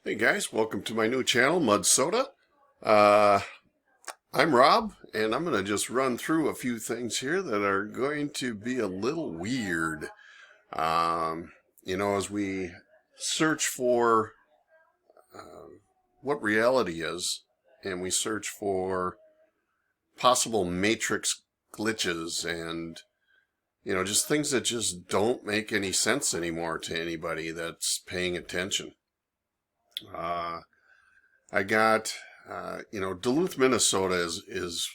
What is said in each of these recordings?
Hey guys, welcome to my new channel, Mud Soda. I'm Rob, and I'm going to just run through a few things here that are going to be a little weird. As we search for what reality is, and we search for possible matrix glitches and, just things that just don't make any sense anymore to anybody that's paying attention. I got, Duluth, Minnesota is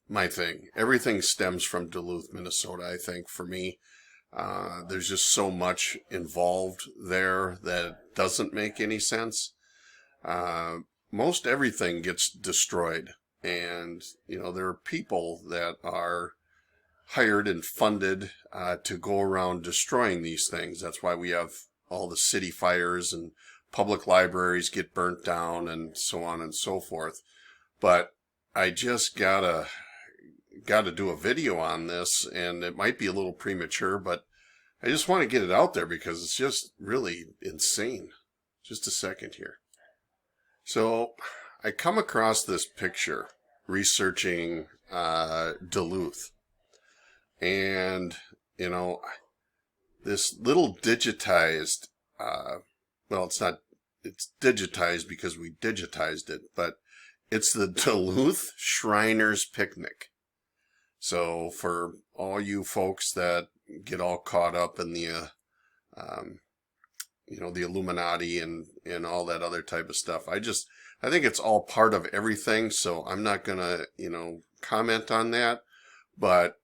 my thing. Everything stems from Duluth, Minnesota, I think, for me. There's just so much involved there that doesn't make any sense. Most everything gets destroyed. And, there are people that are hired and funded to go around destroying these things. That's why we have all the city fires and public libraries get burnt down and so on and so forth. But I just gotta do a video on this, and it might be a little premature, but I just want to get it out there because it's just really insane. Just a second here. So I come across this picture researching Duluth, and this little digitized it's digitized because we digitized it, but it's the Duluth Shriners Picnic. So for all you folks that get all caught up in the, the Illuminati and all that other type of stuff, I think it's all part of everything. So I'm not gonna, comment on that. But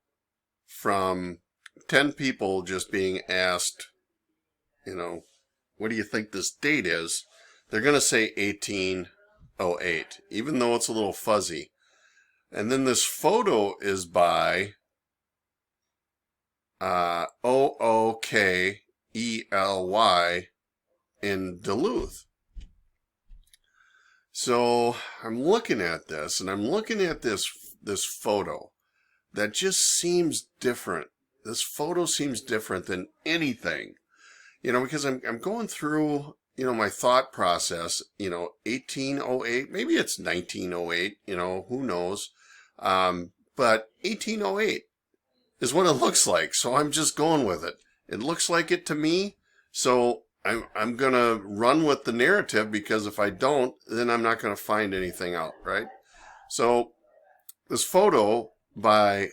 from 10 people just being asked, what do you think this date is? They're going to say 1808, even though it's a little fuzzy. And then this photo is by Ookley in Duluth. So I'm looking at this, and I'm looking at this photo that just seems different. This photo seems different than anything. Because I'm going through, my thought process, 1808, maybe it's 1908, who knows. But 1808 is what it looks like. So I'm just going with it. It looks like it to me. So I'm going to run with the narrative, because if I don't, then I'm not going to find anything out, right? So this photo by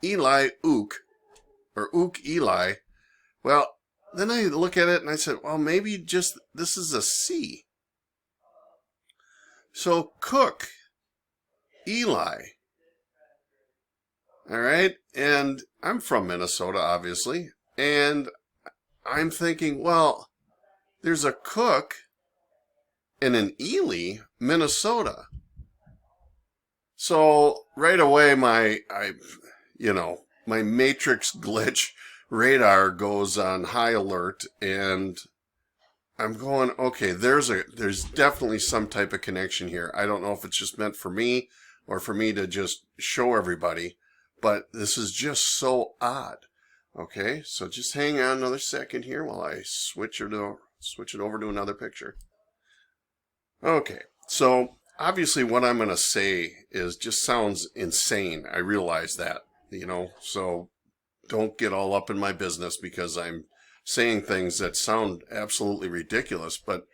Eli or Eli. Well, then I look at it and I said, well, maybe just this is a C. So Cook, Eli. All right. And I'm from Minnesota, obviously. And I'm thinking, well, there's a Cook and an Ely, Minnesota. So right away, my matrix glitch radar goes on high alert, and I'm going, okay, there's definitely some type of connection here. I don't know if it's just meant for me or for me to just show everybody, but this is just so odd. Okay, so just hang on another second here while I switch it over to another picture. Okay, so obviously what I'm going to say just sounds insane. I realize that. So don't get all up in my business because I'm saying things that sound absolutely ridiculous, but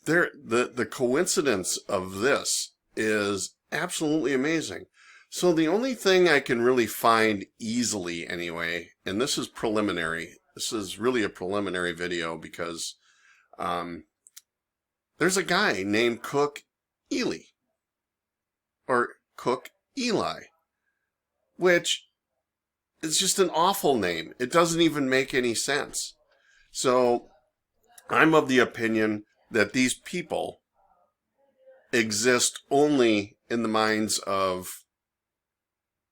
the coincidence of this is absolutely amazing. So the only thing I can really find easily anyway, and this is preliminary, this is really a preliminary video, because there's a guy named Cook Ely, or Cook Eli, which is just an awful name. It doesn't even make any sense. So I'm of the opinion that these people exist only in the minds of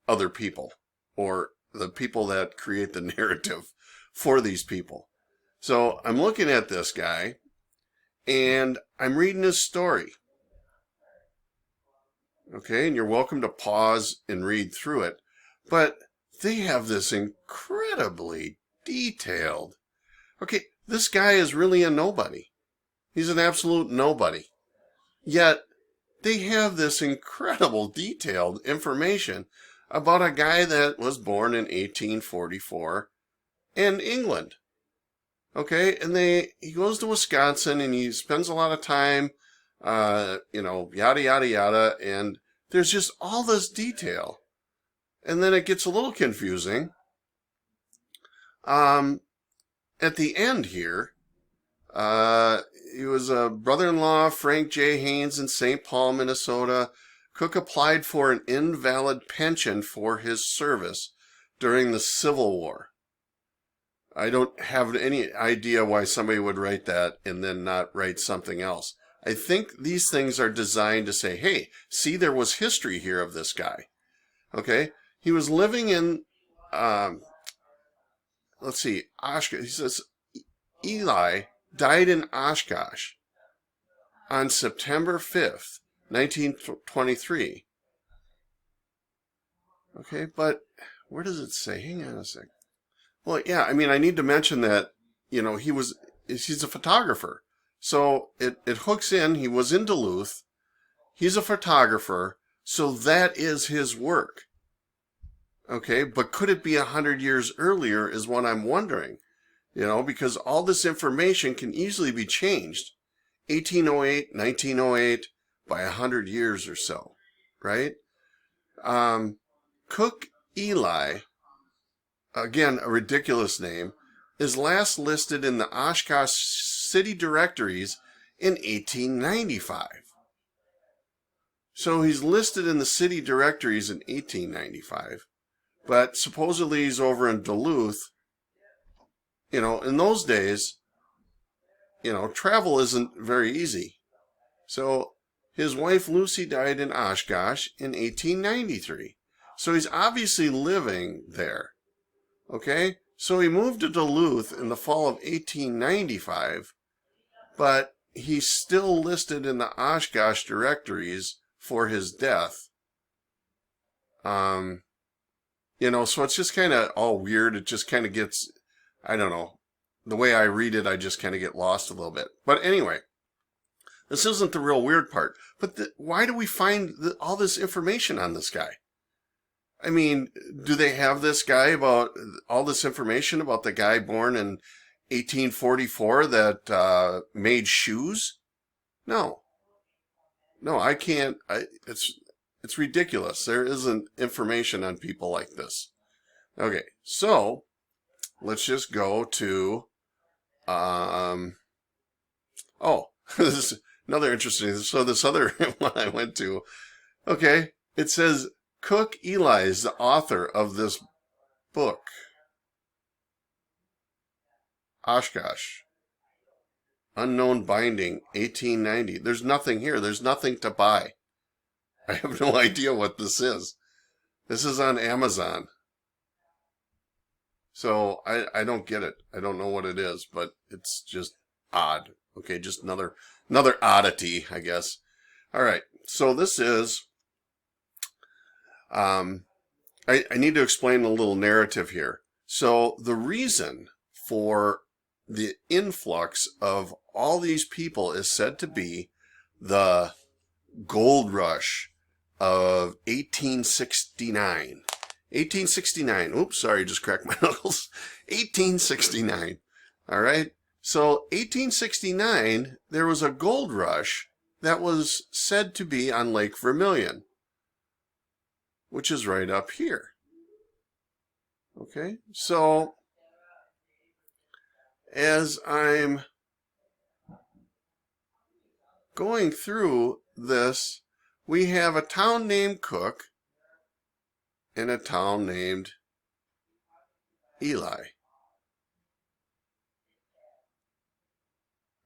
other people, or the people that create the narrative for these people. So I'm looking at this guy, and I'm reading his story. Okay, and you're welcome to pause and read through it. But they have this incredibly detailed. Okay, This guy is really a nobody. He's an absolute nobody. Yet, they have this incredible detailed information about a guy that was born in 1844 in England. Okay, and he goes to Wisconsin and he spends a lot of time, yada, yada, yada, and there's just all this detail. And then it gets a little confusing. At the end here, he was a brother-in-law, Frank J. Haynes in St. Paul, Minnesota. Cook applied for an invalid pension for his service during the Civil War. I don't have any idea why somebody would write that and then not write something else. I think these things are designed to say, hey, see, there was history here of this guy. Okay? He was living in, Oshkosh. He says Eli died in Oshkosh on September 5th, 1923. Okay, but where does it say? Hang on a sec. Well, yeah, I mean, I need to mention that, he's a photographer. So it hooks in, he was in Duluth, he's a photographer, so that is his work. Okay, but could it be 100 years earlier is what I'm wondering. Because all this information can easily be changed. 1808, 1908, by 100 years or so, right? Cook Eli, again, a ridiculous name, is last listed in the Oshkosh city directories in 1895. So he's listed in the city directories in 1895, but supposedly he's over in Duluth. In those days, travel isn't very easy. So his wife Lucy died in Oshkosh in 1893. So he's obviously living there. Okay? So he moved to Duluth in the fall of 1895, but he's still listed in the Oshkosh directories for his death. So it's just kind of all weird. It just kind of gets, I don't know. The way I read it, I just kind of get lost a little bit. But anyway, this isn't the real weird part. But why do we find all this information on this guy? I mean, do they have this guy about all this information about the guy born in 1844 that made shoes? No, I can't. It's ridiculous. There isn't information on people like this. Okay, so let's just go to, this is another interesting. So this other one I went to, okay, it says Cook Eli is the author of this book, Oshkosh, Unknown Binding, 1890. There's nothing here. There's nothing to buy. I have no idea what this is. This is on Amazon. So I don't get it. I don't know what it is, but it's just odd. Okay, just another oddity, I guess. All right. So this is, I need to explain a little narrative here. So the reason for the influx of all these people is said to be the gold rush of 1869. 1869. Oops, sorry, just cracked my knuckles. 1869. All right. So 1869, there was a gold rush that was said to be on Lake Vermilion, which is right up here. Okay. So as I'm going through this, we have a town named Cook and a town named Eli.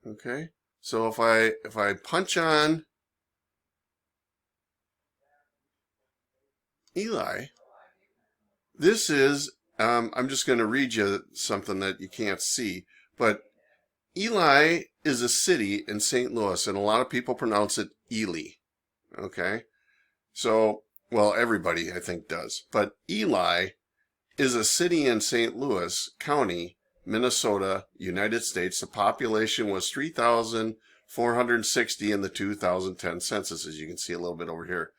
Okay, so if I punch on Eli, this is, I'm just going to read you something that you can't see, but Eli is a city in St. Louis, and a lot of people pronounce it Ely. Okay, so, well, everybody I think does, but Eli is a city in St. Louis County, Minnesota, United States. The population was 3,460 in the 2010 census, as you can see a little bit over here.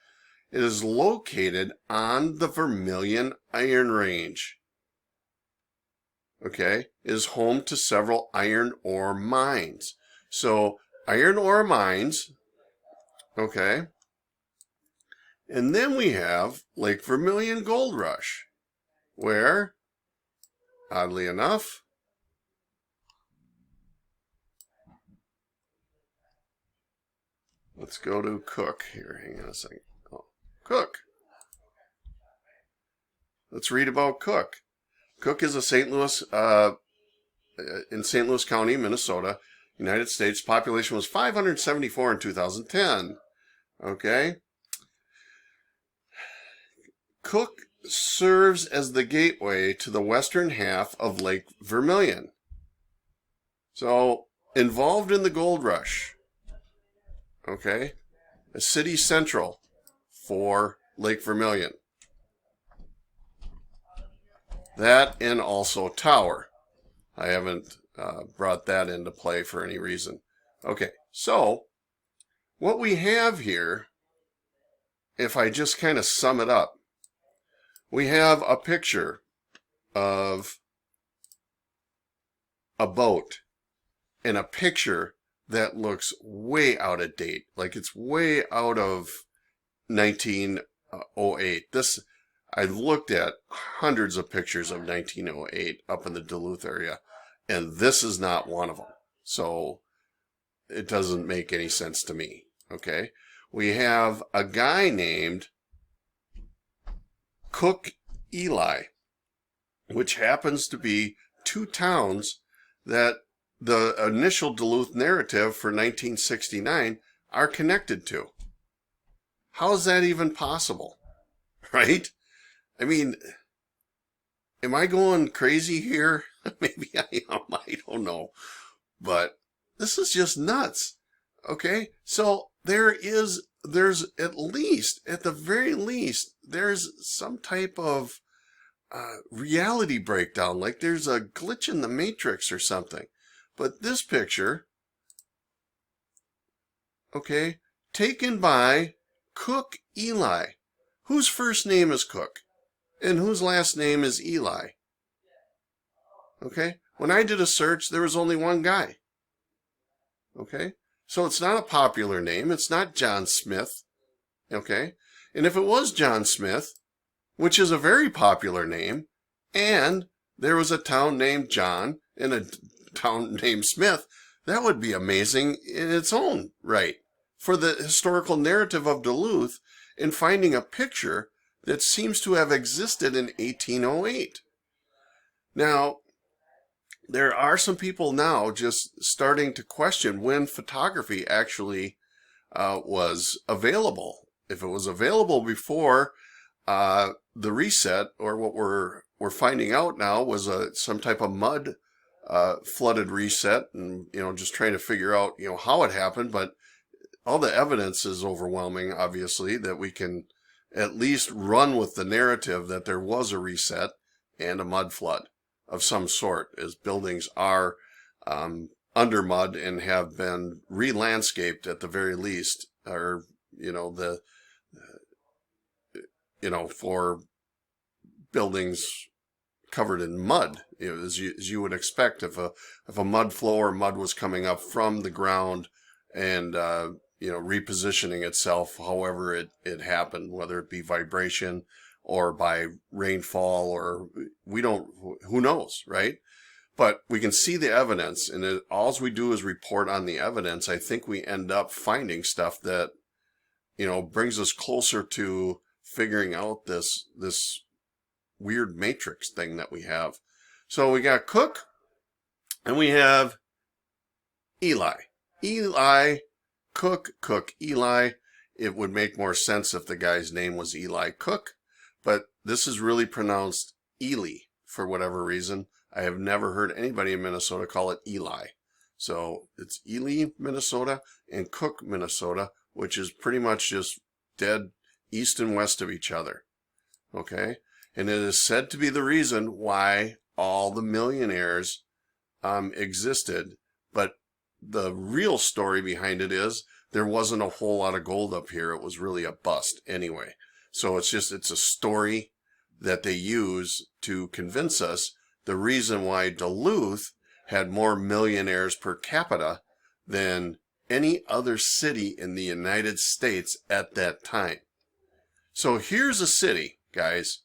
It is located on the Vermilion Iron Range. Okay, it is home to several iron ore mines. So, iron ore mines, okay. And then we have Lake Vermilion Gold Rush, where, oddly enough, let's go to Cook here. Hang on a second. Oh, Cook. Let's read about Cook. Cook is a St. Louis, in St. Louis County, Minnesota, United States. Population was 574 in 2010. Okay. Cook serves as the gateway to the western half of Lake Vermilion. So, involved in the gold rush. Okay. A city central for Lake Vermilion. That and also Tower. I haven't brought that into play for any reason. Okay, so what we have here, if I just kind of sum it up, we have a picture of a boat and a picture that looks way out of date, like it's way out of 1908. I've looked at hundreds of pictures of 1908 up in the Duluth area, and this is not one of them. So it doesn't make any sense to me. Okay, we have a guy named Cook Eli, which happens to be two towns that the initial Duluth narrative for 1969 are connected to. How is that even possible? Right? I mean, am I going crazy here? Maybe I am. I don't know. But this is just nuts. Okay? So there's at least, at the very least, there's some type of reality breakdown. Like there's a glitch in the matrix or something. But this picture, okay, taken by Cook Eli. Whose first name is Cook? And whose last name is Eli? Okay? When I did a search, there was only one guy. Okay? So it's not a popular name. It's not John Smith. Okay? And if it was John Smith, which is a very popular name, and there was a town named John and a town named Smith, that would be amazing in its own right for the historical narrative of Duluth in finding a picture that seems to have existed in 1808. Now, there are some people now just starting to question when photography actually was available. If it was available before the reset, or what we're finding out now was some type of mud flooded reset, and just trying to figure out how it happened. But all the evidence is overwhelming, obviously, that we can at least run with the narrative that there was a reset and a mud flood of some sort, as buildings are under mud and have been re-landscaped at the very least, or for buildings covered in mud, as you would expect if a mud flow or mud was coming up from the ground and repositioning itself however it happened, whether it be vibration or by rainfall, or who knows, right? But we can see the evidence, and all we do is report on the evidence. I think we end up finding stuff that brings us closer to figuring out this weird matrix thing that we have. So we got Cook, and we have Eli. Cook, Eli. It would make more sense if the guy's name was Eli Cook, but this is really pronounced Ely for whatever reason. I have never heard anybody in Minnesota call it Eli. So it's Ely, Minnesota, and Cook, Minnesota, which is pretty much just dead east and west of each other. Okay? And it is said to be the reason why all the millionaires existed, but the real story behind it is there wasn't a whole lot of gold up here. It was really a bust anyway. So it's a story that they use to convince us the reason why Duluth had more millionaires per capita than any other city in the United States at that time. So here's a city, guys.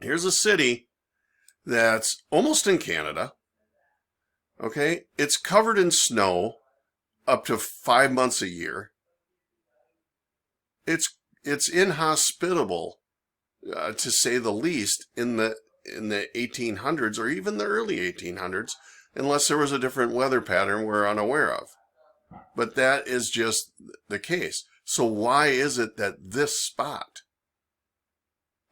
Here's a city that's almost in Canada. Okay, it's covered in snow up to 5 months a year. It's inhospitable, to say the least, in the 1800s or even the early 1800s, unless there was a different weather pattern we're unaware of. But that is just the case. So why is it that this spot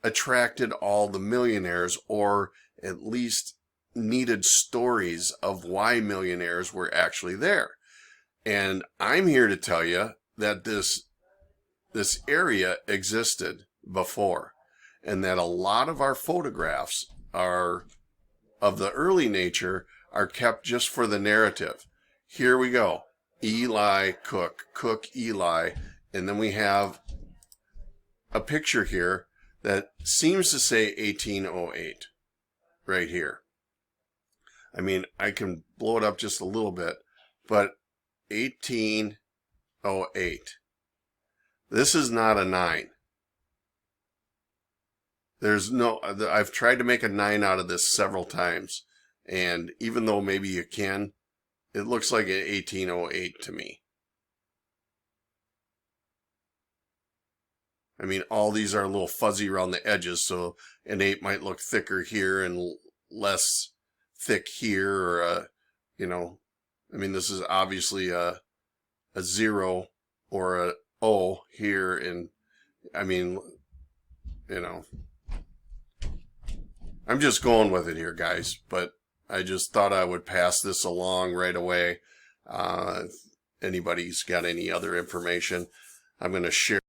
attracted all the millionaires, or at least needed stories of why millionaires were actually there? And I'm here to tell you that this area existed before, and that a lot of our photographs are of the early nature are kept just for the narrative. Here we go. Eli Cook, Cook Eli, and then we have a picture here that seems to say 1808 right here. I mean, I can blow it up just a little bit, but 1808. This is not a 9. There's no, I've tried to make a 9 out of this several times, and even though maybe you can, it looks like an 1808 to me. I mean, all these are a little fuzzy around the edges, so an 8 might look thicker here and less thick here, or you know, I mean, this is obviously a 0 or a O here, and I mean, you know, I'm just going with it here, guys, but I just thought I would pass this along right away. If anybody's got any other information, I'm going to share